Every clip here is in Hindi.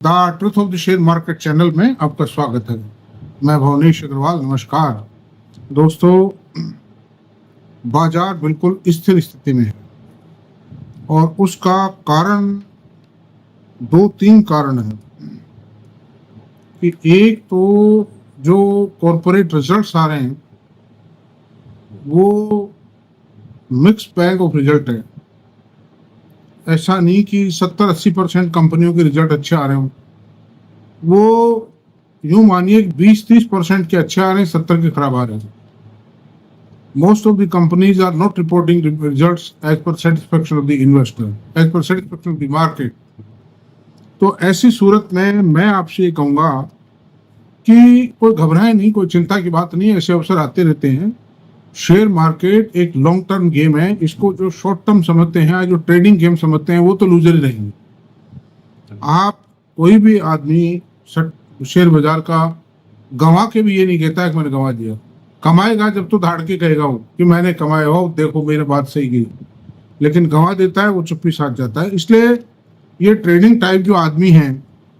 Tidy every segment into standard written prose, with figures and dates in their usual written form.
The truth of the share market channel में आपका स्वागत है। मैं भुवनेश अग्रवाल, नमस्कार दोस्तों। बाजार बिल्कुल स्थिर स्थिति में है और उसका कारण दो तीन कारण है कि एक तो जो कॉरपोरेट रिजल्ट्स आ रहे हैं वो मिक्स बैग ऑफ रिजल्ट है। ऐसा नहीं कि 70-80% कंपनियों के रिजल्ट अच्छे आ रहे हों, वो यूं मानिए 20-30% के अच्छे आ रहे हैं, 70 के खराब आ रहे हैं। Most of the companies are not reporting results as per satisfaction of the investor, as per satisfaction of the market. तो ऐसी सूरत में मैं आपसे ये कहूँगा कि कोई घबराए नहीं, कोई चिंता की बात नहीं, ऐसे अवसर आते रहते हैं। शेयर मार्केट एक लॉन्ग टर्म गेम है। इसको जो शॉर्ट टर्म समझते हैं, जो ट्रेडिंग गेम समझते हैं, वो तो लूजर ही रहेंगे। आप कोई भी आदमी शेयर बाजार का गंवा के भी ये नहीं कहता है कि मैंने गंवा दिया। कमाएगा जब तो धाड़ के कहेगा वो कि मैंने कमाया हो, देखो मेरी बात सही गई। लेकिन गंवा देता है वो चुप्पी साध जाता है। इसलिए ये ट्रेडिंग टाइप जो आदमी हैं,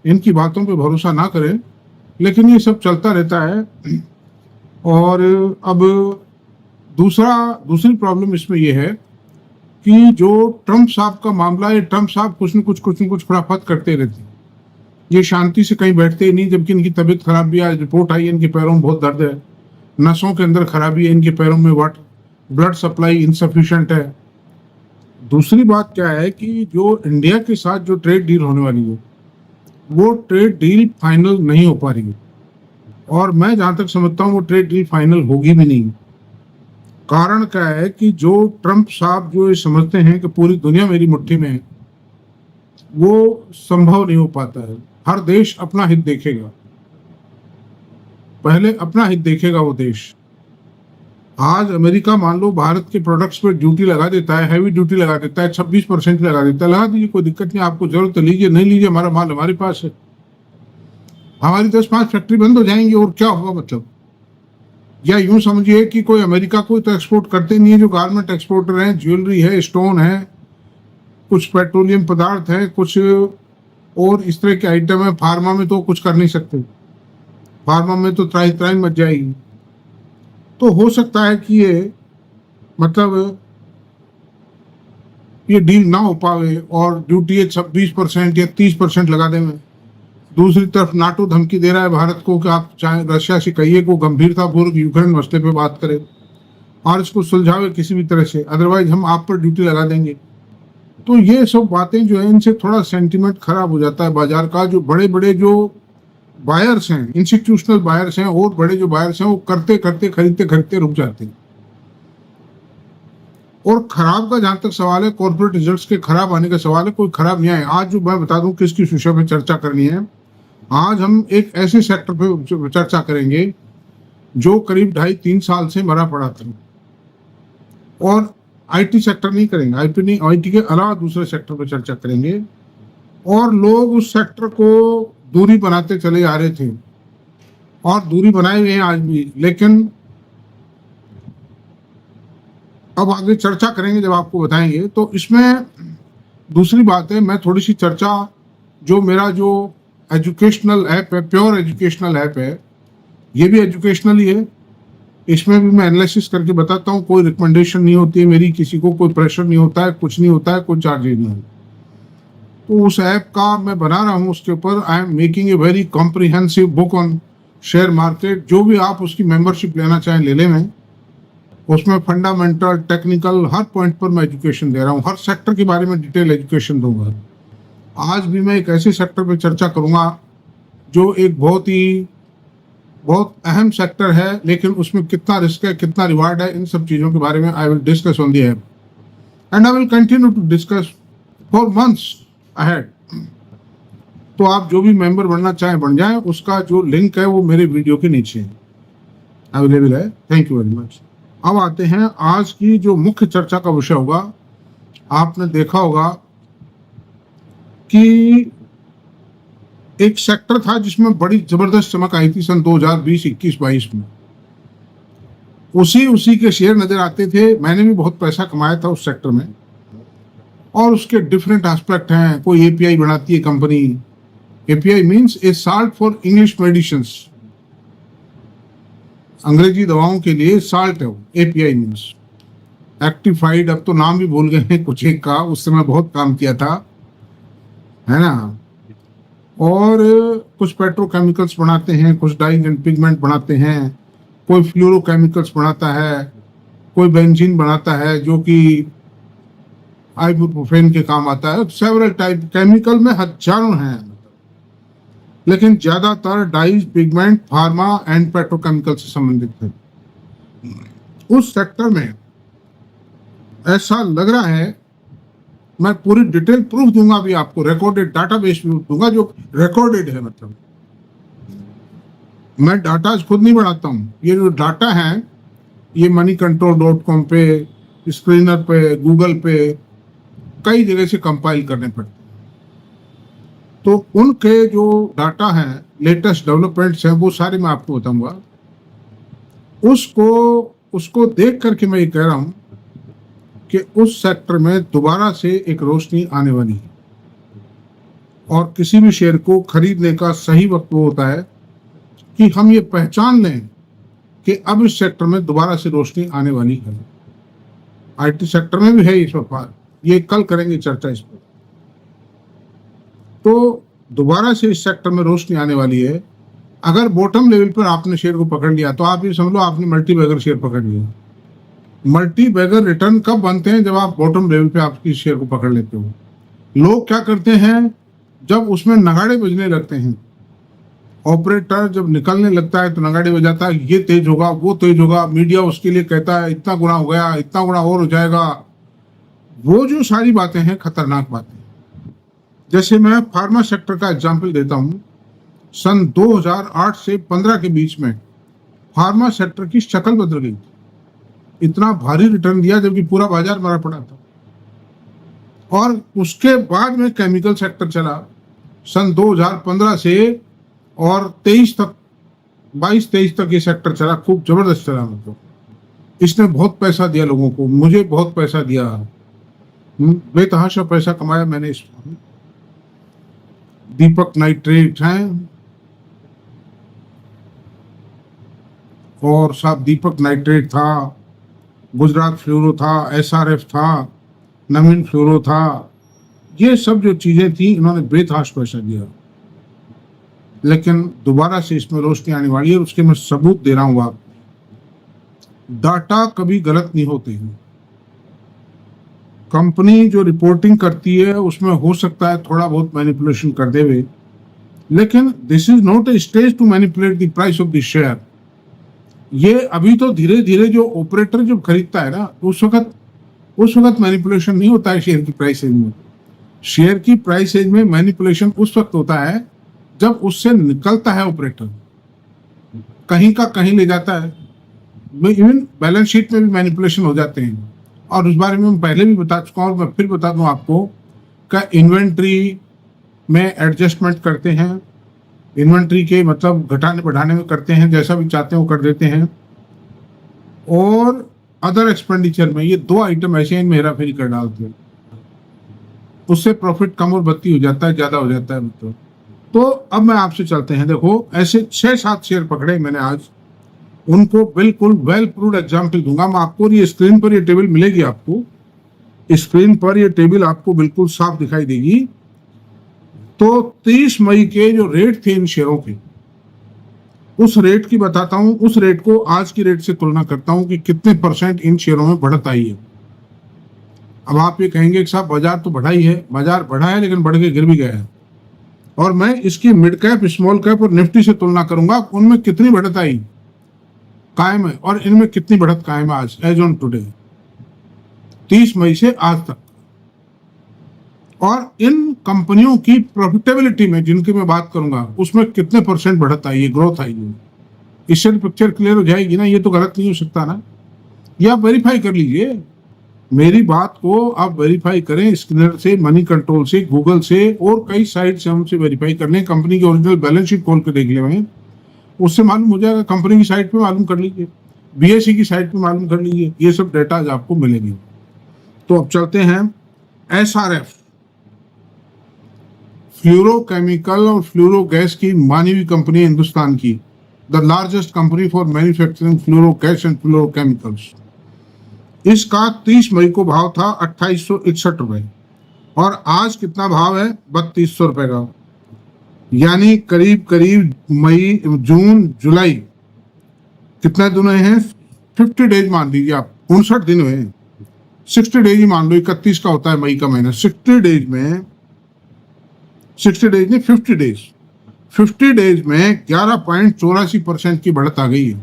इनकी बातों पे भरोसा ना करें। लेकिन ये सब चलता रहता है। और अब दूसरी प्रॉब्लम इसमें यह है कि जो ट्रम्प साहब का मामला है, ट्रम्प साहब कुछ न कुछ खुराफात करते रहते हैं। ये शांति से कहीं बैठते ही नहीं, जबकि इनकी तबीयत खराब भी है। रिपोर्ट आई है इनके पैरों में बहुत दर्द है, नसों के अंदर खराबी है, इनके पैरों में ब्लड सप्लाई इनसफिशिएंट है। दूसरी बात क्या है कि जो इंडिया के साथ जो ट्रेड डील होने वाली है, वो ट्रेड डील फाइनल नहीं हो पा रही है। और मैं जहां तक समझता हूँ वो ट्रेड डील फाइनल होगी भी नहीं। कारण क्या है कि जो ट्रम्प साहब जो ये समझते हैं कि पूरी दुनिया मेरी मुट्ठी में है, वो संभव नहीं हो पाता है। हर देश अपना हित देखेगा, पहले अपना हित देखेगा वो देश। आज अमेरिका मान लो भारत के प्रोडक्ट्स पे ड्यूटी लगा देता है, हैवी ड्यूटी लगा देता है, 26% लगा देता है। लगा दीजिए, कोई दिक्कत नहीं, आपको जरूरत है लीजिए, नहीं लीजिए, हमारा माल हमारे पास है। हमारी 10-5 फैक्ट्री बंद हो जाएंगी और क्या होगा मतलब। या यूं समझिए कि कोई अमेरिका को तो एक्सपोर्ट करते नहीं है, जो गारमेंट एक्सपोर्टर हैं, ज्वेलरी है, स्टोन है, कुछ पेट्रोलियम पदार्थ है, कुछ और इस तरह के आइटम है। फार्मा में तो कुछ कर नहीं सकते, फार्मा में तो त्राही त्राही मच जाएगी। तो हो सकता है कि ये मतलब ये डील ना हो पावे और ड्यूटी 26% या 30% लगा देंगे। दूसरी तरफ नाटो धमकी दे रहा है भारत को कि आप चाहे रशिया से कहिए को गंभीरतापूर्वक यूक्रेन मसले पे बात करें और इसको सुलझावे किसी भी तरह से, अदरवाइज हम आप पर ड्यूटी लगा देंगे। तो ये सब बातें जो है, इनसे थोड़ा सेंटीमेंट खराब हो जाता है बाजार का। जो बड़े बड़े जो बायर्स हैं, इंस्टीट्यूशनल बायर्स हैं और बड़े जो बायर्स हैं, वो करते करते खरीदते रुक जाते हैं। और खराब का जहां तक सवाल है, कॉर्पोरेट रिजल्ट्स के खराब आने का सवाल है, कोई खराब नहीं आए। आज जो मैं बता दूं किसकी विषय पे चर्चा करनी है। आज हम एक ऐसे सेक्टर पे चर्चा करेंगे जो करीब 2.5-3 साल से मरा पड़ा था। और आईटी सेक्टर नहीं करेंगे, आईटी के अलावा दूसरे सेक्टर पे चर्चा करेंगे। और लोग उस सेक्टर को दूरी बनाते चले आ रहे थे और दूरी बनाए हुए हैं आज भी। लेकिन अब आगे चर्चा करेंगे, जब आपको बताएंगे। तो इसमें दूसरी बात है, मैं थोड़ी सी चर्चा, जो मेरा जो एजुकेशनल ऐप है, प्योर एजुकेशनल ऐप है, ये भी एजुकेशनल ही है। इसमें भी मैं एनालिसिस करके बताता हूँ, कोई रिकमेंडेशन नहीं होती है मेरी, किसी को कोई प्रेशर नहीं होता है, कुछ नहीं होता है, कोई चार्जेज नहीं है। तो उस ऐप का मैं बना रहा हूँ, उसके ऊपर I am making a very comprehensive book on share market. जो भी आप उसकी मेंबरशिप लेना चाहें ले लें। मैं उसमें फंडामेंटल, टेक्निकल, हर पॉइंट पर मैं एजुकेशन दे रहा हूँ। हर सेक्टर के बारे में डिटेल एजुकेशन दूंगा। आज भी मैं एक ऐसे सेक्टर पर चर्चा करूंगा जो एक बहुत अहम सेक्टर है, लेकिन उसमें कितना रिस्क है, कितना रिवार्ड है, इन सब चीज़ों के बारे में I will discuss on the app and I will continue to discuss for months ahead. तो आप जो भी मेंबर बनना चाहें बन जाएं। उसका जो लिंक है वो मेरे वीडियो के नीचे अवेलेबल है। Thank you very much. अब आते हैं आज की जो मुख्य चर्चा का विषय होगा। आपने देखा होगा कि एक सेक्टर था जिसमें बड़ी जबरदस्त चमक आई थी सन 2020, 21, 22 में। उसी के शेयर नजर आते थे। मैंने भी बहुत पैसा कमाया था उस सेक्टर में। और उसके डिफरेंट एस्पेक्ट हैं। कोई एपीआई बनाती है company, API means A salt for English medicines, अंग्रेजी दवाओं के लिए साल्ट है वो, एपीआई मीन्स एक्टिफाइड। अब तो नाम भी भूल गए हैं कुछ एक का, उस समय बहुत काम किया था, है ना। और कुछ पेट्रोकेमिकल्स बनाते हैं, कुछ डाइंग एंड पिगमेंट बनाते हैं, कोई फ्लोरोकेमिकल्स बनाता है, कोई बेंजीन बनाता है जो कि आइबुप्रोफेन के काम आता है। सेवरल टाइप केमिकल में हजारों हैं, लेकिन ज्यादातर dyes, pigment, pharma and petrochemical से संबंधित है। उस सेक्टर में ऐसा लग रहा है, मैं पूरी डिटेल प्रूफ दूंगा भी आपको, रिकॉर्डेड डाटाबेस भी दूंगा जो रिकॉर्डेड है। मतलब मैं डाटा खुद नहीं बनाता हूँ, ये जो डाटा है ये moneycontrol.com पे, स्क्रीनर पे, गूगल पे, कई जगह से कंपाइल करने पड़ते हैं। तो उनके जो डाटा हैं, लेटेस्ट डेवलपमेंट्स हैं, वो सारे मैं आपको बताऊंगा। उसको देख करके मैं ये कह रहा हूँ कि उस सेक्टर में दोबारा से एक रोशनी आने वाली है, और किसी भी शेयर को खरीदने का सही वक्त वो होता है कि हम ये पहचान लें कि अब इस सेक्टर में दोबारा से रोशनी आने वाली है। आईटी सेक्टर में भी है इस व्यापार, ये कल करेंगे चर्चा इस पर। तो दोबारा से इस सेक्टर में रोशनी आने वाली है। अगर बॉटम लेवल पर आपने शेयर को पकड़ लिया तो आप ये समझ लो आपने मल्टी बैगर शेयर पकड़ लिया। मल्टी बैगर रिटर्न कब बनते हैं? जब आप बॉटम लेवल पे आपकी शेयर को पकड़ लेते हो। लोग क्या करते हैं, जब उसमें नगाड़े बजने लगते हैं, ऑपरेटर जब निकलने लगता है तो नगाड़े बजाता है, ये तेज होगा, वो तेज होगा, मीडिया उसके लिए कहता है इतना गुना हो गया, इतना गुना और हो जाएगा। वो जो सारी बातें हैं खतरनाक बातें। जैसे मैं फार्मा सेक्टर का एग्जाम्पल देता हूं, सन 2008 से 15 के बीच में फार्मा सेक्टर की शक्ल बदल गई। इतना भारी रिटर्न दिया जबकि पूरा बाजार मरा पड़ा था। और उसके बाद में केमिकल सेक्टर चला सन 2015 से और 23 तक, 22-23 तक ये सेक्टर चला, खूब जबरदस्त चला। मतलब इसने बहुत पैसा दिया लोगों को, मुझे बहुत पैसा दिया, बेतहाशा पैसा कमाया मैंने इस। दीपक नाइट्रेट हैं, और साहब दीपक नाइट्रेट था, गुजरात फ्लोरो था, एसआरएफ था, नवीन फ्लोरो था, ये सब जो चीजें थी इन्होंने बेतहाश पैसा दिया। लेकिन दोबारा से इसमें रोशनी आने वाली है, उसके मैं सबूत दे रहा हूं आपको। डाटा कभी गलत नहीं होते हैं। कंपनी जो रिपोर्टिंग करती है उसमें हो सकता है थोड़ा बहुत मैनिपुलेशन कर देवे, लेकिन this is not a stage to manipulate the price of the share. ये अभी तो धीरे धीरे जो ऑपरेटर जब खरीदता है ना, उस वक्त मैनिपुलेशन नहीं होता है शेयर की प्राइस रेंज में। शेयर की प्राइस रेंज में मैनिपुलेशन उस वक्त होता है जब उससे निकलता है ऑपरेटर, कहीं का कहीं ले जाता है। इवन बैलेंस शीट में भी मैनिपुलेशन हो जाते हैं, और उस बारे में मैं पहले भी बता चुका हूँ, मैं फिर बता दूं आपको कि इन्वेंट्री में एडजस्टमेंट करते हैं, इन्वेंट्री के मतलब घटाने बढ़ाने में करते हैं, जैसा भी चाहते हैं वो कर देते हैं। और अदर एक्सपेंडिचर में ये दो आइटम ऐसे हैं, हेरा फेरी कर डालते हैं, उससे प्रॉफिट कम और बत्ती हो जाता है, ज्यादा हो जाता है। मतलब तो अब मैं आपसे चलते हैं, देखो ऐसे 6-7 शेयर पकड़े मैंने आज, उनको बिल्कुल वेल प्रूव्ड एग्जाम्पल दूंगा मैं आपको। ये स्क्रीन पर ये टेबल मिलेगी आपको, स्क्रीन पर ये टेबल आपको बिल्कुल साफ दिखाई देगी। तो 30 मई के जो रेट थे इन शेयरों के, उस रेट की बताता हूं, उस रेट को आज की रेट से तुलना करता हूं कि कितने % इन शेयरों में बढ़त आई है। अब आप ये कहेंगे कि साहब बाजार तो बढ़ा ही है, बाजार बढ़ा है लेकिन बढ़ के गिर भी गया है। और मैं इसकी मिड कैप, स्मॉल कैप और निफ्टी से तुलना करूंगा, उनमें कितनी बढ़त आई कायम है और इनमें कितनी बढ़त कायम है आज, एज ऑन टुडे 30 मई से आज तक। और इन कंपनियों की प्रॉफिटेबिलिटी में जिनकी मैं बात करूंगा, उसमें कितने % बढ़त आई है, ग्रोथ आई है। इससे पिक्चर क्लियर हो जाएगी ना, ये तो गलत नहीं हो सकता ना। ये आप वेरीफाई कर लीजिए, मेरी बात को आप वेरीफाई करें, स्क्रीनर से, मनी कंट्रोल से, गूगल से और कई साइट से हमसे वेरीफाई कर लें। कंपनी की ओरिजिनल बैलेंस शीट खोल कर देख लें, उससे मालूम हो जाएगा। कंपनी की साइट पे मालूम कर लीजिए, बीएसई की साइट पे मालूम कर लीजिए, ये सब डेटा आज आपको मिलेंगे। तो अब चलते हैं एसआरएफ, फ्लोरोकेमिकल और फ्लोरो गैस की मानी हुई कंपनी है हिंदुस्तान की, the largest company for manufacturing fluoro gas and fluorochemicals. इसका 30 मई को भाव था 2861 रुपए और आज कितना भाव है? 3200 रुपए का। यानी करीब करीब मई, जून, जुलाई कितने दिन हुए हैं? 50 डेज मान लीजिए आप, 59 दिन हुए हैं। 60 डेज ही मान लो, 31 का होता है मई का महीना। 60 डेज में 50 डेज में 11.84% की बढ़त आ गई है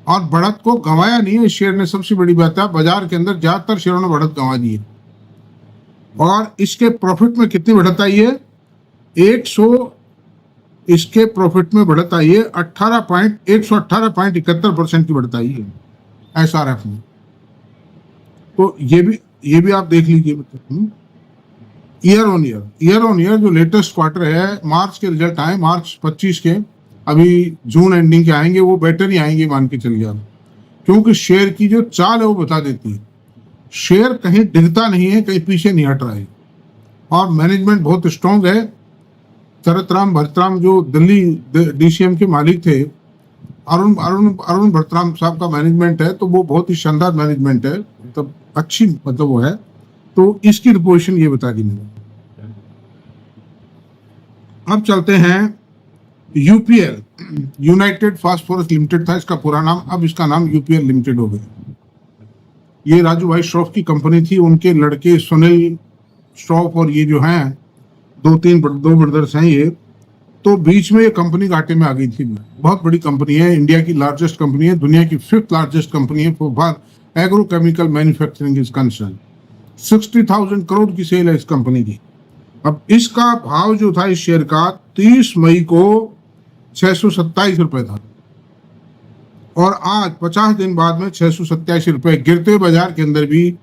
और बढ़त को गंवाया नहीं है शेयर ने। सबसे बड़ी बात है, बाजार के अंदर ज्यादातर शेयरों ने बढ़त गंवा दी है। और इसके प्रॉफिट में कितनी बढ़त आई है? इसके प्रॉफिट में बढ़त आई है 118.71% की बढ़त आई है SRF में। तो ये भी आप देख लीजिए। ईयर ऑन ईयर जो लेटेस्ट क्वार्टर है, मार्च के रिजल्ट आए, मार्च 25 के, अभी जून एंडिंग के आएंगे, वो बेटर ही आएंगे मान के चलिए आप, क्योंकि शेयर की जो चाल है वो बता देती है। शेयर कहीं डिगता नहीं है, कहीं पीछे नहीं हट रहा है और मैनेजमेंट बहुत स्ट्रांग है। शरत राम भरतराम जो दिल्ली DCM के मालिक थे, अरुण भरतराम साहब का मैनेजमेंट है, तो वो बहुत ही शानदार मैनेजमेंट है, मतलब अच्छी, मतलब वो है। तो इसकी पोजीशन ये बता दी मैंने। अब चलते हैं UPL, यूनाइटेड फास्फोरस लिमिटेड था इसका पूरा नाम, अब इसका नाम UPL लिमिटेड हो गया। ये राजू भाई श्रॉफ की कंपनी थी, उनके लड़के सुनील श्रॉफ और ये जो हैं दो ब्रदर्स हैं ये। तो बीच में ये कंपनी घाटे में आ गई थी। बहुत बड़ी कंपनी है, इंडिया की लार्जेस्ट कंपनी है, दुनिया की 5th लार्जेस्ट कंपनी है for agrochemical manufacturing is concern. 60,000 crore की सेल है इस कंपनी की। अब इसका भाव जो था इस शेयर का 30 मई को 627 रुपए था और आज 50 दिन बाद में 687 रुपए। गिरते बाजार के अंदर भी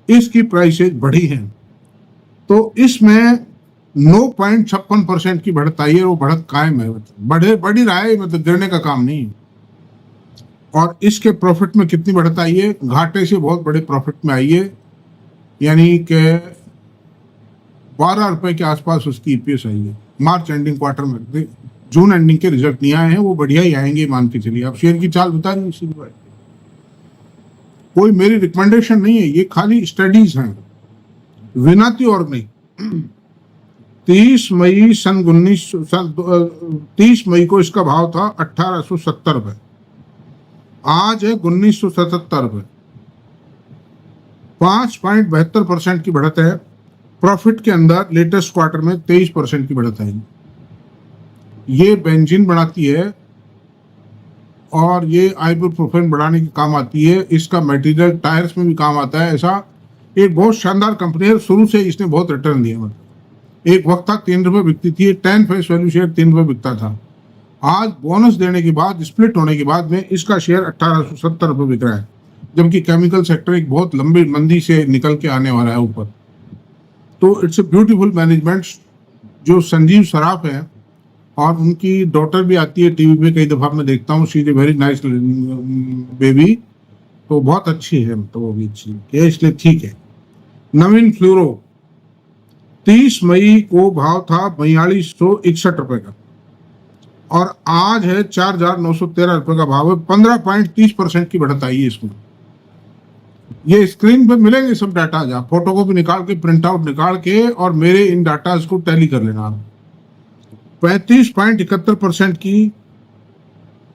इसकी प्राइसेज बढ़ी हैं। तो इसमें 9.56% की बढ़त आई है, वो बढ़त कायम है, बढ़ ही रहा है, मतलब गिरने का काम नहीं। और इसके प्रॉफिट में कितनी बढ़त आई है? घाटे से बहुत बड़े प्रॉफिट में आई है, यानी कि 12 रुपए के आसपास उसकी EPS आई है मार्च एंडिंग क्वार्टर में। जून एंडिंग के रिजल्ट नहीं आए हैं, वो बढ़िया ही आएंगे मान के चलिए। आप शेयर की चाल बता नहीं, कोई मेरी रिकमेंडेशन नहीं है, ये खाली स्टडीज हैं, विनाती और नहीं। 30 मई को इसका भाव था 1870 रुपए, आज है 1977 रुपए। 5.72% की बढ़त है। प्रॉफिट के अंदर लेटेस्ट क्वार्टर में 23% की बढ़त है। ये बेंजीन बनाती है और ये आइबुप्रोफेन बढ़ाने के काम आती है। इसका मटेरियल टायर्स में भी काम आता है। ऐसा एक बहुत शानदार कंपनी है, शुरू से इसने बहुत रिटर्न दिया। मतलब एक वक्त था 3 रुपए बिकती थी, 10 फेस वैल्यू शेयर 3 रुपए बिकता था। आज बोनस देने के बाद, स्प्लिट होने के बाद में इसका शेयर 1870 रुपए बिक रहा है, जबकि केमिकल सेक्टर एक बहुत लंबी मंदी से निकल के आने वाला है ऊपर। तो इट्स ए ब्यूटीफुल मैनेजमेंट। जो संजीव सराफ है और उनकी डॉटर भी आती है टीवी पे, कई दफा मैं देखता हूँ, she is a very nice baby, तो बहुत अच्छी है, तो वो भी अच्छी है, इसलिए ठीक है। नवीन फ्लोरो 30 मई को भाव था 4261 रुपए का और आज है 4913 रुपए का भाव है। 15.30% की बढ़त आई है इसमें। ये स्क्रीन पे मिलेंगे सब डाटा, आप फोटो को भी निकाल के, प्रिंट आउट निकाल के और मेरे इन डाटा को टैली कर लेना आप। 35.71% की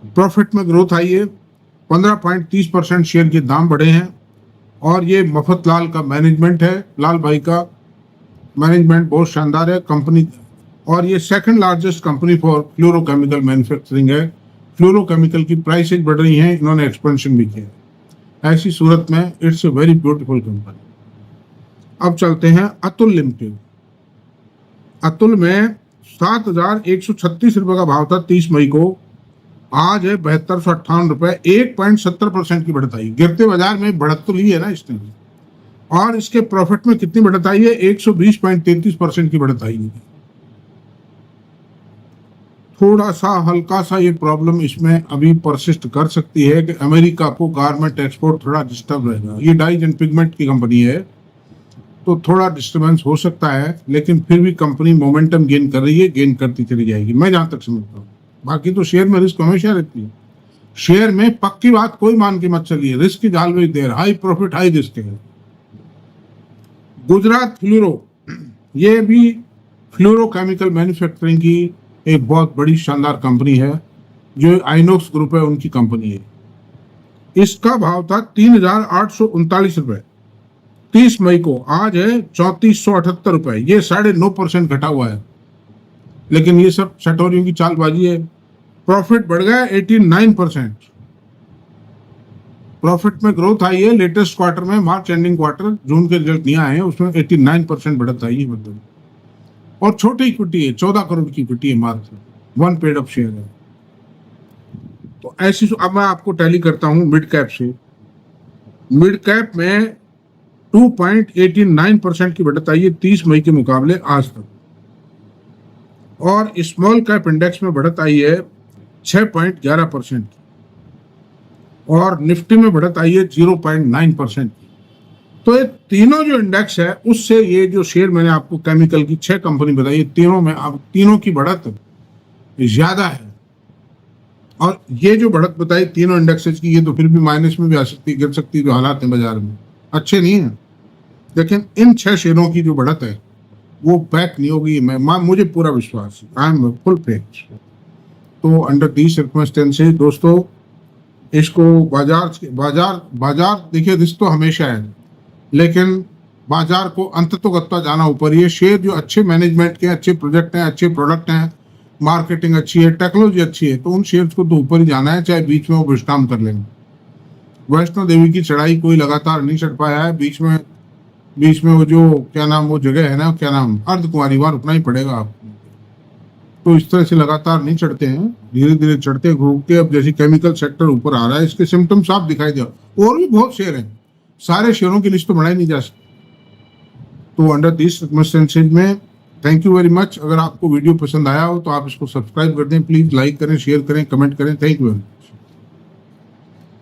प्रॉफिट में ग्रोथ आई है। 15.30% शेयर के दाम बढ़े हैं और ये मफत लाल का मैनेजमेंट है, लाल भाई का मैनेजमेंट बहुत शानदार है कंपनी। और ये 2nd largest company for fluorochemical manufacturing है। फ्लोरोकेमिकल की प्राइसेज बढ़ रही हैं, इन्होंने एक्सपेंशन भी किया। ऐसी सूरत में it's a very beautiful company. अब चलते हैं अतुल लिमिटेड। अतुल में 7,136 रुपए का भाव था 30 मई को, आज है 7258 रुपए। 1.70% की बढ़त आई। गिरते बाजार में बढ़त तो ली है ना इसने। और इसके प्रॉफिट में कितनी बढ़त आई है? 120.33% की बढ़त आई है। थोड़ा सा हल्का सा ये प्रॉब्लम इसमें अभी परसिस्ट कर सकती है कि अमेरिका को गारमेंट एक्सपोर्ट थोड़ा डिस्टर्ब रहेगा। ये डाइज एंड पिगमेंट की कंपनी है तो थोड़ा डिस्टर्बेंस हो सकता है, लेकिन फिर भी कंपनी मोमेंटम गेन कर रही है, गेन करती चली जाएगी, मैं जहां तक समझता हूँ। बाकी तो शेयर में रिस्क हमेशा रहती है। शेयर में पक्की बात कोई मान के मत चलिए, risk is always there, high profit high risk है। गुजरात फ्लोरो, ये भी फ्लोरोकेमिकल मैन्युफैक्चरिंग की एक बहुत बड़ी शानदार कंपनी है, जो आइनॉक्स ग्रुप है उनकी कंपनी है। इसका भाव था 3,839 रुपए 30 मई को, आज है 3,478 रुपए, ये 9.5% घटा हुआ है। लेकिन ये सब सटोरियों की चालबाजी है। प्रॉफिट बढ़ गया 89%, प्रॉफिट में ग्रोथ आई है। लेटेस्ट क्वार्टर में, मार्च एंडिंग क्वार्टर, जून के रिजल्ट नहीं आए हैं, उसमें 89% बढ़त आई है मतलब। और छोटी इक्विटी है, 14 करोड़ की इक्विटी है मात्र, 1 पेड अप शेयर है। तो ऐसी, अब मैं आपको टैली करता हूं मिड कैप से। मिड कैप में 2.89% की बढ़त आई है 30 मई के मुकाबले आज तक। और स्मॉल कैप इंडेक्स में बढ़त आई है 6.11% की, और निफ्टी में बढ़त आई है 0.9% की। तो ये तीनों जो इंडेक्स है, उससे ये जो शेयर मैंने आपको केमिकल की 6 कंपनी बताई, तीनों में अब तीनों की बढ़त ज्यादा है। और ये जो बढ़त बताई तीनों इंडेक्सेस की, ये तो फिर भी माइनस में भी आ सकती, गिर सकती, जो हालात हैं बाजार में अच्छे नहीं है। लेकिन इन 6 शेयरों की जो बढ़त है वो बैक नहीं होगी, मुझे पूरा विश्वास है, आई एम फुल फेथ। तो अंडर दी सर्कमस्टेंसेस दोस्तों, इसको बाजार देखिए, रिस्क तो हमेशा है, लेकिन बाजार को अंततोगत्ता जाना ऊपर। ये शेयर जो अच्छे मैनेजमेंट के, अच्छे प्रोजेक्ट हैं, अच्छे प्रोडक्ट हैं, मार्केटिंग अच्छी है, टेक्नोलॉजी अच्छी है, तो उन शेयर्स को तो ऊपर ही जाना है, चाहे बीच में वो विश्राम कर लेंगे। वैष्णो देवी की चढ़ाई कोई लगातार नहीं चढ़ पाया है, बीच में वो जो क्या नाम, वो जगह है ना, क्या नाम, अर्धकुमारी, वहां रुकना ही पड़ेगा आपको। तो इस तरह से लगातार नहीं चढ़ते हैं, धीरे धीरे चढ़ते घूमते। अब जैसे केमिकल सेक्टर ऊपर आ रहा है, इसके सिम्टम्स साफ दिखाई दे। और भी बहुत शेयर हैं, सारे शेयरों की लिस्ट तो बढ़ाई नहीं जा सकती। तो अंडर दिस सर्कमस्टेंसेस में थैंक यू वेरी मच। अगर आपको वीडियो पसंद आया हो तो आप इसको सब्सक्राइब कर दें, प्लीज लाइक करें, शेयर करें, कमेंट करें। Thank you.